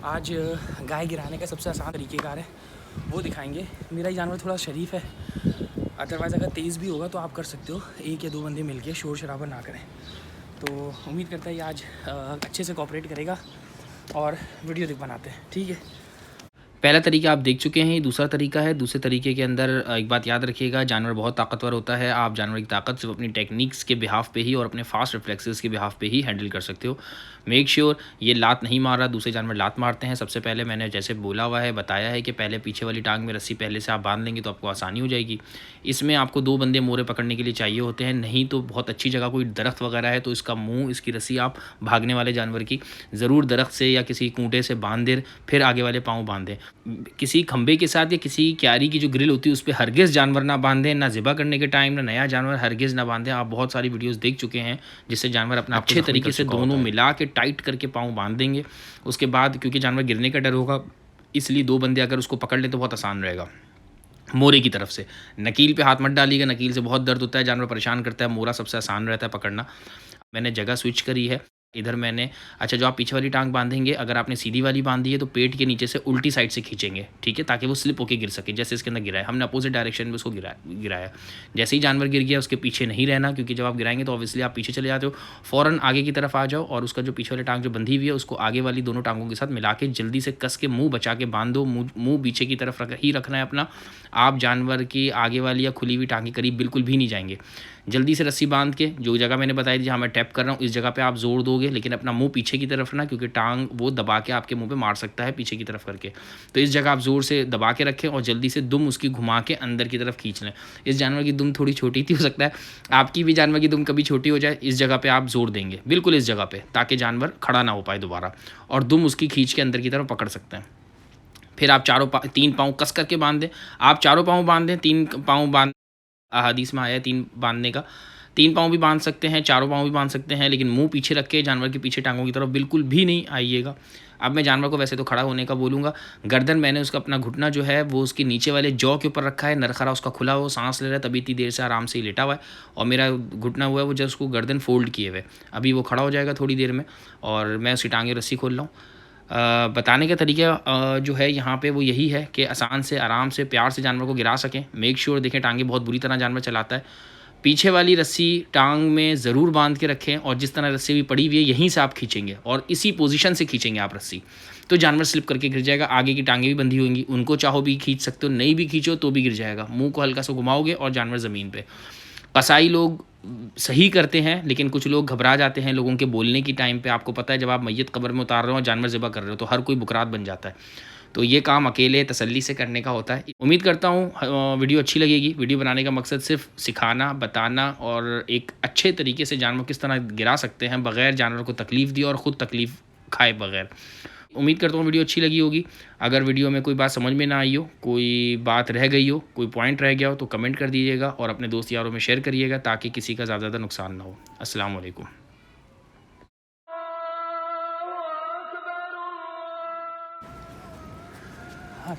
आज गाय गिराने का सबसे आसान तरीक़ेकार है वो दिखाएंगे। मेरा ये जानवर थोड़ा शरीफ है, अदरवाइज़ अगर तेज़ भी होगा तो आप कर सकते हो, एक या दो बंदे मिलके शोर शराबा ना करें। तो उम्मीद करता है ये आज अच्छे से कोऑपरेट करेगा और वीडियो बनाते हैं, ठीक है। पहला तरीका आप देख चुके हैं, दूसरा तरीका है। दूसरे तरीके के अंदर एक बात याद रखिएगा, जानवर बहुत ताकतवर होता है। आप जानवर की ताकत सिर्फ अपनी टेक्निक्स के बिहाफ पे ही और अपने फास्ट रिफ्लेक्सेस के बिहाफ पे ही हैंडल कर सकते हो। मेक श्योर ये लात नहीं मार रहा, दूसरे जानवर लात मारते हैं। सबसे पहले मैंने जैसे बोला हुआ है, बताया है कि पहले पीछे वाली टांग में रस्सी पहले से आप बांध लेंगे तो आपको आसानी हो जाएगी। इसमें आपको 2 बंदे मोरे पकड़ने के लिए चाहिए होते हैं, नहीं तो बहुत अच्छी जगह कोई दरख्त वगैरह है तो इसका मुँह, इसकी रस्सी आप भागने वाले जानवर की ज़रूर दरख्त से या किसी खूंटे से बांध दें, फिर आगे वाले पाँव बांध दें। किसी खंबे के साथ या किसी क्यारी की जो ग्रिल होती है उस पे हरगिज़ जानवर ना बांधें, ना ज़िबा करने के टाइम ना नया जानवर हरगिज़ ना बांधें। आप बहुत सारी वीडियोस देख चुके हैं जिससे जानवर अपना अच्छे तरीके से दोनों मिला के टाइट करके पाँव बांध देंगे। उसके बाद क्योंकि जानवर गिरने का डर होगा, इसलिए 2 बंदे अगर उसको पकड़ लें तो बहुत आसान रहेगा। मोरे की तरफ से नकील पे हाथ मत डालिएगा, नकील से बहुत दर्द होता है, जानवर परेशान करता है। मोरा सबसे आसान रहता है पकड़ना। मैंने जगह स्विच करी है, इधर मैंने अच्छा जो आप पीछे वाली टांग बांधेंगे, अगर आपने सीधी वाली बांधी है तो पेट के नीचे से उल्टी साइड से खींचेंगे, ठीक है, ताकि वो स्लिप होकर गिर सके। जैसे इसके अंदर गिरा है, हमने अपोजिट डायरेक्शन में उसको गिराया। जैसे ही जानवर गिर गया उसके पीछे नहीं रहना, क्योंकि जब आप गिराएंगे तो ऑब्वियसली आप पीछे चले जाते हो। फ़ौरन आगे की तरफ आ जाओ और उसका जो पीछे वाली टांग जो बंधी हुई है उसको आगे वाली दोनों टांगों के साथ मिला के जल्दी से कस के मुँह बचा के बांध दो। मुँह पीछे की तरफ ही रखना है अपना। आप जानवर की आगे वाली या खुली हुई टांग के करीब बिल्कुल भी नहीं जाएंगे। जल्दी से रस्सी बांध के जो जगह मैंने बताई थी जहाँ मैं टैप कर रहा हूँ, इस जगह पे आप जोर दोगे, लेकिन अपना मुंह पीछे की तरफ ना, क्योंकि टांग वो दबा के आपके मुंह पे मार सकता है पीछे की तरफ करके। तो इस जगह आप जोर से दबा के रखें और जल्दी से दुम उसकी घुमा के अंदर की तरफ खींच लें। इस जानवर की दुम थोड़ी छोटी थी, हो सकता है आपकी भी जानवर की दुम कभी छोटी हो जाए। इस जगह पर आप जोर देंगे, बिल्कुल इस जगह पर, ताकि जानवर खड़ा ना हो पाए दोबारा, और दुम उसकी खींच के अंदर की तरफ पकड़ सकते हैं। फिर आप 3 पाँव कस करके बांध दें। आप चारों पाँव बांध दें, 3 पाँव बांध, हदीस में आया है 3 बांधने का। 3 पाँव भी बांध सकते हैं, चारों पाँव भी बांध सकते हैं, लेकिन मुँह पीछे रख के जानवर के पीछे टाँगों की तरफ बिल्कुल भी नहीं आइएगा। अब मैं जानवर को वैसे तो खड़ा होने का बोलूँगा। गर्दन मैंने उसका अपना घुटना जो है वो उसके नीचे वाले जॉ के ऊपर रखा है, नरखरा उसका खुला हुआ, साँस ले रहा है, तभी इतनी देर से आराम से ही लेटा हुआ है। और मेरा घुटना हुआ है वो जस्ट उसको गर्दन फ़ोल्ड किए हुए। अभी वो खड़ा हो जाएगा थोड़ी देर में और मैं उसकी टाँगें रस्सी खोल रहा हूँ। बताने का तरीका जो है यहाँ पे वो यही है कि आसान से, आराम से, प्यार से जानवर को गिरा सकें। मेक श्योर देखें टांगें बहुत बुरी तरह जानवर चलाता है। पीछे वाली रस्सी टांग में ज़रूर बांध के रखें और जिस तरह रस्सी भी पड़ी हुई है यहीं से आप खींचेंगे और इसी पोजीशन से खींचेंगे आप रस्सी, तो जानवर स्लिप करके गिर जाएगा। आगे की टांगें भी बंधी होंगी, उनको चाहो भी खींच सकते हो, नहीं भी खींचो तो भी गिर जाएगा। मुँह को हल्का सा घुमाओगे और जानवर ज़मीन पर। कसाई लोग सही करते हैं, लेकिन कुछ लोग घबरा जाते हैं लोगों के बोलने की टाइम पे। आपको पता है जब आप मैयत कब्र में उतार रहे हो और जानवर ज़िबा कर रहे हो तो हर कोई बुकरात बन जाता है। तो ये काम अकेले तसल्ली से करने का होता है। उम्मीद करता हूँ वीडियो अच्छी लगेगी। वीडियो बनाने का मकसद सिर्फ सिखाना, बताना और एक अच्छे तरीके से जानवर किस तरह गिरा सकते हैं बग़ैर जानवर को तकलीफ़ दिए और ख़ुद तकलीफ़ खाए बग़ैर। उम्मीद करता हूँ वीडियो अच्छी लगी होगी। अगर वीडियो में कोई बात समझ में ना आई हो, कोई बात रह गई हो, कोई पॉइंट रह गया हो तो कमेंट कर दीजिएगा और अपने दोस्त यारों में शेयर करिएगा ताकि किसी का ज़्यादा नुकसान ना हो। अस्सलाम वालेकुम। हाँ।